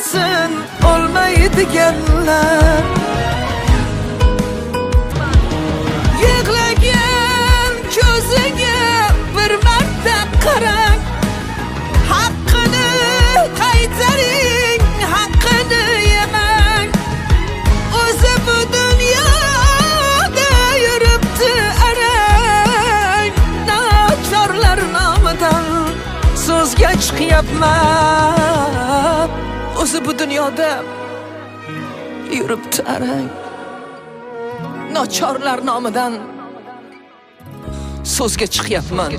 bilsin olmaydiganlar. Yig'lagan ko'ziga bir marta qarang, haqqini qaytaring, haqqini yemang. O'zi bu dunyoda yuribdi arang, nachorlar nomidan so'zga chiqyapman. O'zi bu dunyoda yuribdi arang, nachorlar nomidan so'zga chiqyapman.